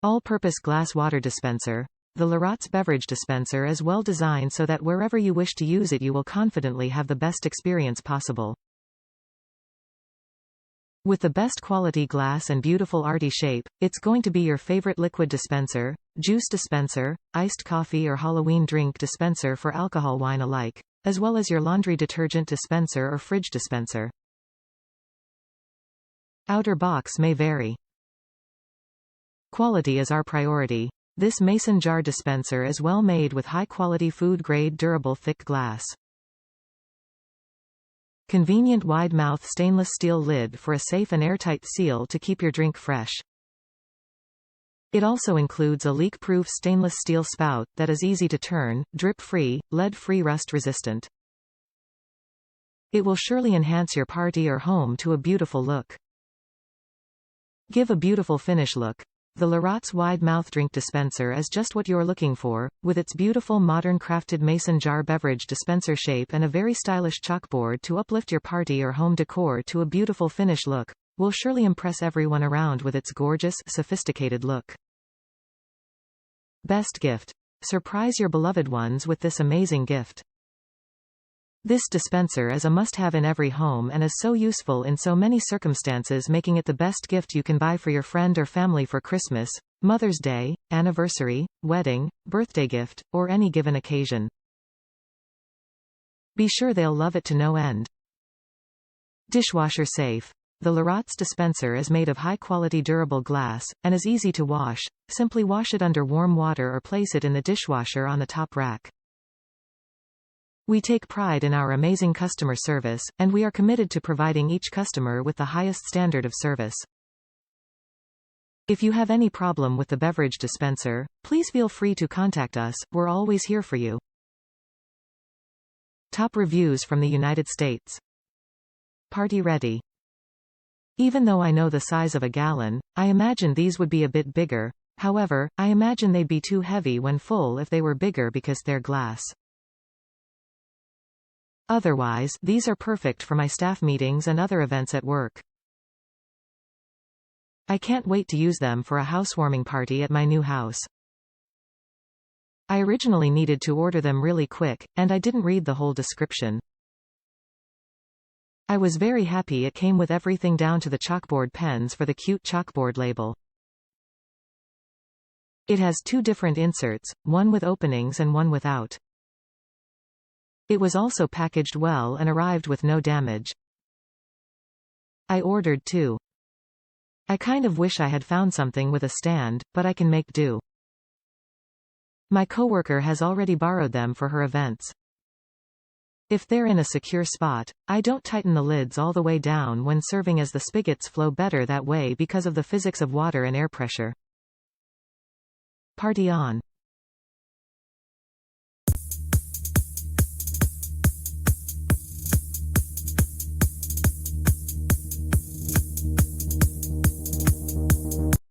All-purpose glass water dispenser. The Lorat's beverage dispenser is well designed so that wherever you wish to use it you will confidently have the best experience possible. With the best quality glass and beautiful arty shape, it's going to be your favorite liquid dispenser, juice dispenser, iced coffee or Halloween drink dispenser for alcohol wine alike, as well as your laundry detergent dispenser or fridge dispenser. Outer box may vary. Quality is our priority. This mason jar dispenser is well made with high-quality food-grade durable thick glass. Convenient wide-mouth stainless steel lid for a safe and airtight seal to keep your drink fresh. It also includes a leak-proof stainless steel spout that is easy to turn, drip-free, lead-free, rust-resistant. It will surely enhance your party or home to a beautiful look. Give a beautiful finish look. The Lorat's wide-mouth drink dispenser is just what you're looking for, with its beautiful modern crafted mason jar beverage dispenser shape and a very stylish chalkboard to uplift your party or home decor to a beautiful finish look. Will surely impress everyone around with its gorgeous, sophisticated look. Best gift. Surprise your beloved ones with this amazing gift. This dispenser is a must-have in every home and is so useful in so many circumstances, making it the best gift you can buy for your friend or family for Christmas, Mother's Day, anniversary, wedding, birthday gift, or any given occasion. Be sure they'll love it to no end. Dishwasher safe. The Lorat's dispenser is made of high-quality durable glass, and is easy to wash. Simply wash it under warm water or place it in the dishwasher on the top rack. We take pride in our amazing customer service, and we are committed to providing each customer with the highest standard of service. If you have any problem with the beverage dispenser, please feel free to contact us, we're always here for you. Top reviews from the United States. Party ready. Even though I know the size of a gallon, I imagine these would be a bit bigger. However, I imagine they'd be too heavy when full if they were bigger because they're glass. Otherwise, these are perfect for my staff meetings and other events at work. I can't wait to use them for a housewarming party at my new house. I originally needed to order them really quick, and I didn't read the whole description. I was very happy it came with everything down to the chalkboard pens for the cute chalkboard label. It has two different inserts, one with openings and one without. It was also packaged well and arrived with no damage. I ordered two. I kind of wish I had found something with a stand, but I can make do. My coworker has already borrowed them for her events. If they're in a secure spot, I don't tighten the lids all the way down when serving, as the spigots flow better that way because of the physics of water and air pressure. Party on.